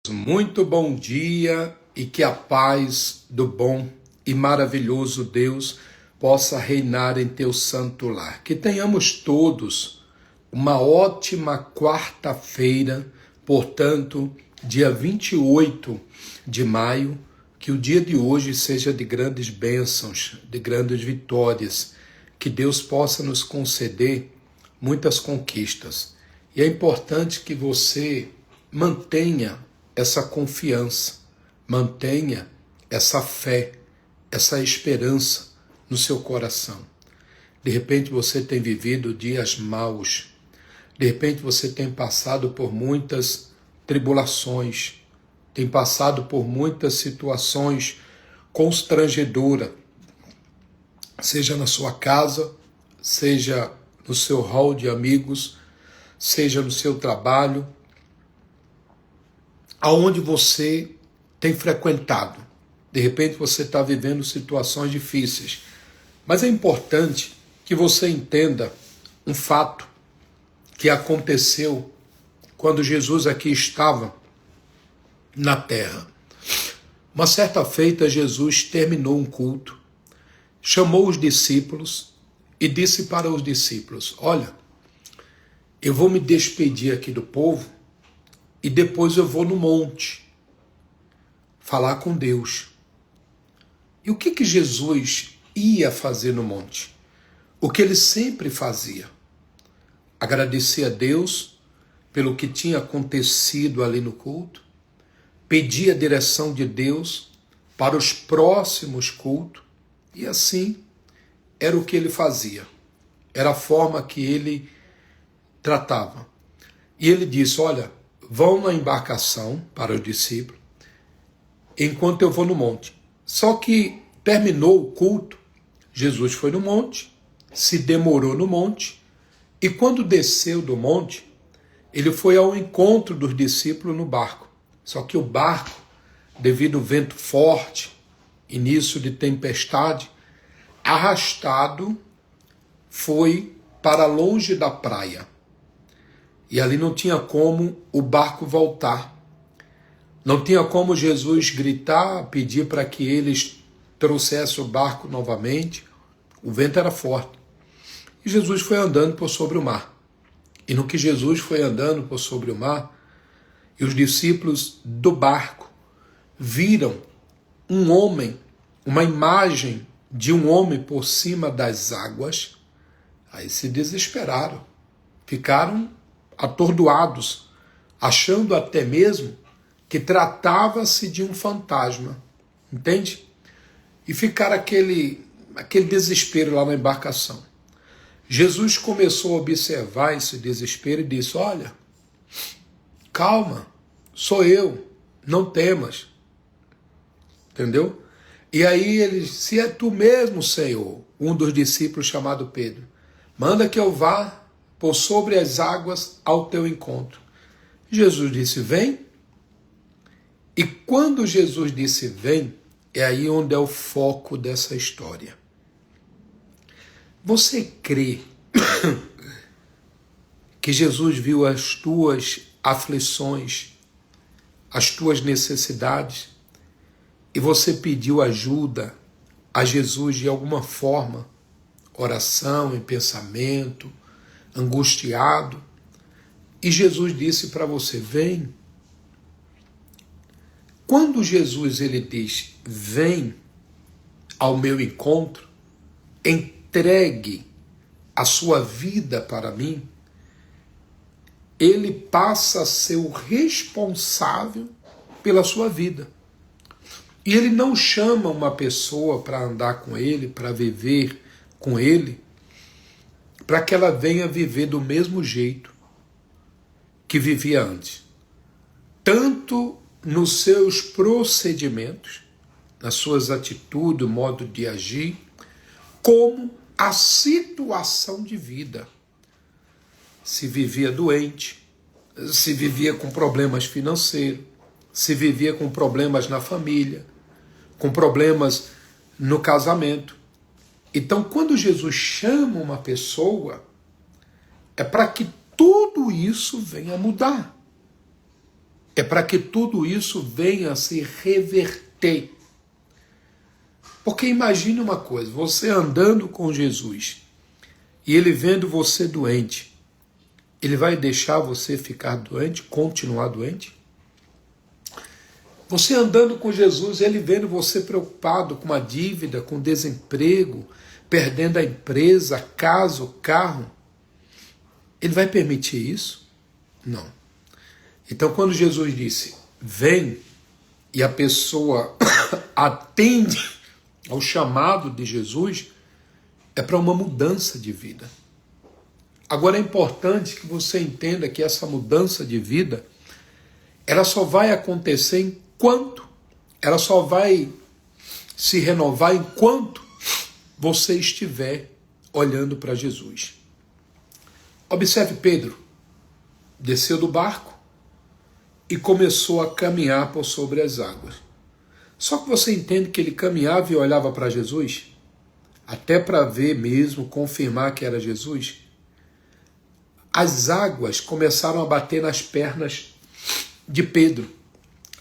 Muito bom dia e que a paz do bom e maravilhoso Deus possa reinar em teu santo lar. Que tenhamos todos uma ótima quarta-feira, portanto, dia 28 de maio, que o dia de hoje seja de grandes bênçãos, de grandes vitórias, que Deus possa nos conceder muitas conquistas. E é importante que você mantenha essa confiança, mantenha essa fé, essa esperança no seu coração. De repente você tem vivido dias maus, de repente você tem passado por muitas tribulações, tem passado por muitas situações constrangedoras, seja na sua casa, seja no seu hall de amigos, seja no seu trabalho, aonde você tem frequentado. De repente você está vivendo situações difíceis. Mas é importante que você entenda um fato que aconteceu quando Jesus aqui estava na terra. Uma certa feita, Jesus terminou um culto, chamou os discípulos e disse para os discípulos: olha, eu vou me despedir aqui do povo, e depois eu vou no monte falar com Deus. E o que Jesus ia fazer no monte? O que ele sempre fazia. Agradecer a Deus pelo que tinha acontecido ali no culto, pedir a direção de Deus para os próximos cultos, e assim era o que ele fazia. Era a forma que ele tratava. E ele disse: olha, vão na embarcação para os discípulos, enquanto eu vou no monte. Só que terminou o culto, Jesus foi no monte, se demorou no monte, e quando desceu do monte, ele foi ao encontro dos discípulos no barco. Só que o barco, devido ao vento forte, início de tempestade, arrastado, foi para longe da praia. E ali não tinha como o barco voltar. Não tinha como Jesus gritar, pedir para que eles trouxessem o barco novamente. O vento era forte. E Jesus foi andando por sobre o mar. E no que Jesus foi andando por sobre o mar, e os discípulos do barco viram um homem, uma imagem de um homem por cima das águas, aí se desesperaram. Ficaram atordoados, achando até mesmo que tratava-se de um fantasma, entende? E ficaram aquele desespero lá na embarcação. Jesus começou a observar esse desespero e disse: olha, calma, sou eu, não temas, entendeu? E aí ele disse: se é tu mesmo, Senhor, um dos discípulos chamado Pedro, manda que eu vá por sobre as águas ao teu encontro. Jesus disse: vem. E quando Jesus disse vem, é aí onde é o foco dessa história. Você crê que Jesus viu as tuas aflições, as tuas necessidades, e você pediu ajuda a Jesus de alguma forma, oração, em pensamento, angustiado, e Jesus disse para você: vem. Quando Jesus ele diz vem ao meu encontro, entregue a sua vida para mim, ele passa a ser o responsável pela sua vida. E ele não chama uma pessoa para andar com ele, para viver com ele, para que ela venha viver do mesmo jeito que vivia antes. Tanto nos seus procedimentos, nas suas atitudes, o modo de agir, como a situação de vida. Se vivia doente, se vivia com problemas financeiros, se vivia com problemas na família, com problemas no casamento. Então, quando Jesus chama uma pessoa, é para que tudo isso venha mudar. é para que tudo isso venha a se reverter. Porque imagine uma coisa, você andando com Jesus e ele vendo você doente, ele vai deixar você ficar doente, continuar doente? Você andando com Jesus, ele vendo você preocupado com uma dívida, com desemprego, perdendo a empresa, a casa, o carro, ele vai permitir isso? Não. Então, quando Jesus disse, vem, e a pessoa atende ao chamado de Jesus, é para uma mudança de vida. Agora é importante que você entenda que essa mudança de vida, ela só vai acontecer enquanto, ela só vai se renovar enquanto você estiver olhando para Jesus. Observe Pedro, desceu do barco e começou a caminhar por sobre as águas. Só que você entende que ele caminhava e olhava para Jesus, até para ver mesmo, confirmar que era Jesus. As águas começaram a bater nas pernas de Pedro.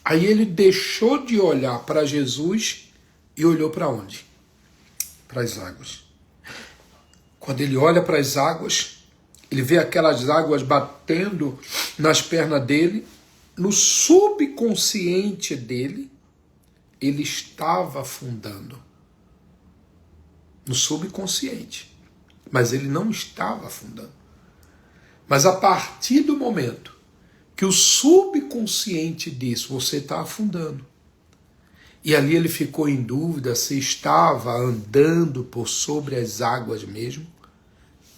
Aí ele deixou de olhar para Jesus e olhou para onde? Para as águas. Quando ele olha para as águas, ele vê aquelas águas batendo nas pernas dele, no subconsciente dele, ele estava afundando. No subconsciente. Mas ele não estava afundando. Mas a partir do momento que o subconsciente disse, você está afundando. E ali ele ficou em dúvida se estava andando por sobre as águas mesmo.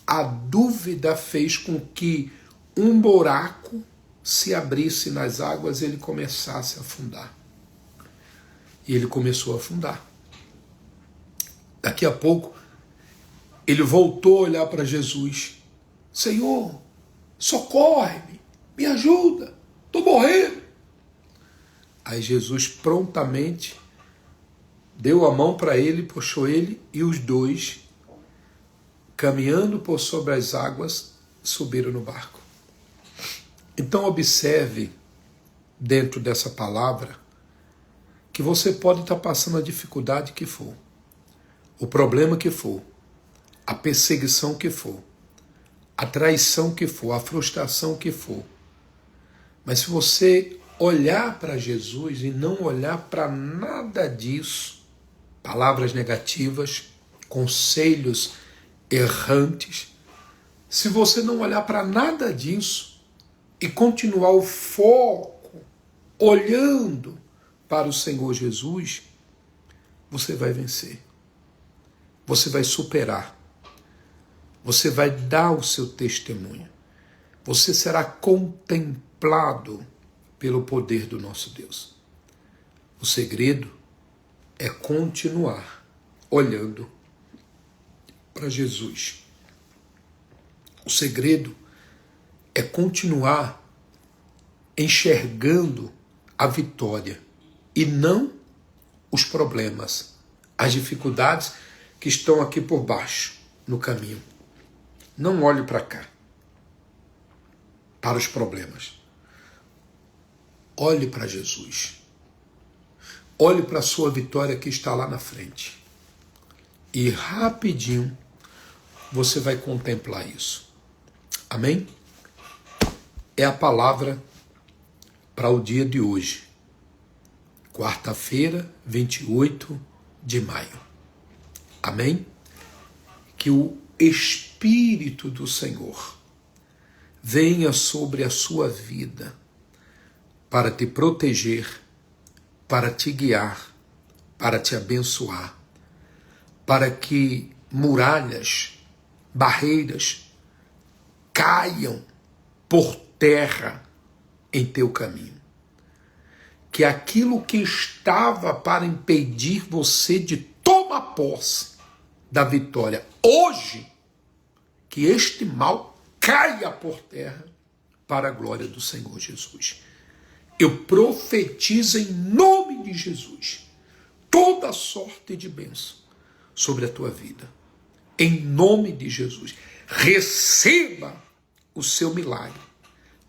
A dúvida fez com que um buraco se abrisse nas águas e ele começasse a afundar. E ele começou a afundar. Daqui a pouco, ele voltou a olhar para Jesus. Senhor, socorre-me, me ajuda, estou morrendo. Aí Jesus prontamente deu a mão para ele, puxou ele e os dois, caminhando por sobre as águas, subiram no barco. Então observe, dentro dessa palavra, que você pode estar passando a dificuldade que for, o problema que for, a perseguição que for, a traição que for, a frustração que for. Mas se você olhar para Jesus e não olhar para nada disso, palavras negativas, conselhos errantes, se você não olhar para nada disso e continuar o foco olhando para o Senhor Jesus, você vai vencer. Você vai superar. Você vai dar o seu testemunho. Você será contemplado pelo poder do nosso Deus. O segredo é continuar olhando para Jesus. O segredo é continuar enxergando a vitória e não os problemas, as dificuldades que estão aqui por baixo, no caminho. Não olhe para cá, para os problemas. Olhe para Jesus. Olhe para a sua vitória que está lá na frente. E rapidinho você vai contemplar isso. Amém? É a palavra para o dia de hoje. Quarta-feira, 28 de maio. Amém? Que o Espírito do Senhor venha sobre a sua vida para te proteger, para te guiar, para te abençoar, para que muralhas, barreiras caiam por terra em teu caminho. Que aquilo que estava para impedir você de tomar posse da vitória hoje, que este mal caia por terra para a glória do Senhor Jesus. Eu profetizo em nome de Jesus toda sorte de bênção sobre a tua vida. Em nome de Jesus. Receba o seu milagre,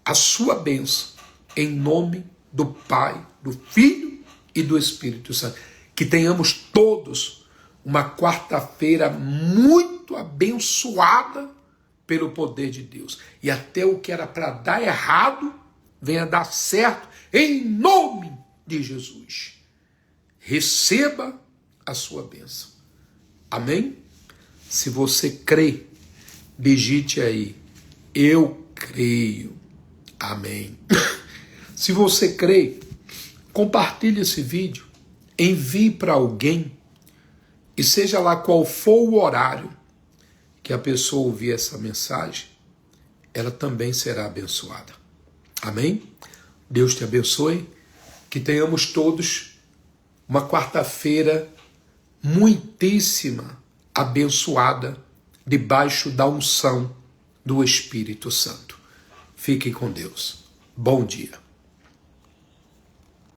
a sua bênção, em nome do Pai, do Filho e do Espírito Santo. Que tenhamos todos uma quarta-feira muito abençoada pelo poder de Deus. E até o que era para dar errado, venha dar certo, em nome de Jesus. Receba a sua bênção. Amém? Se você crê, digite aí, eu creio. Amém. Se você crê, compartilhe esse vídeo, envie para alguém, e seja lá qual for o horário que a pessoa ouvir essa mensagem, ela também será abençoada. Amém? Deus te abençoe, que tenhamos todos uma quarta-feira muitíssima abençoada, debaixo da unção do Espírito Santo. Fiquem com Deus. Bom dia.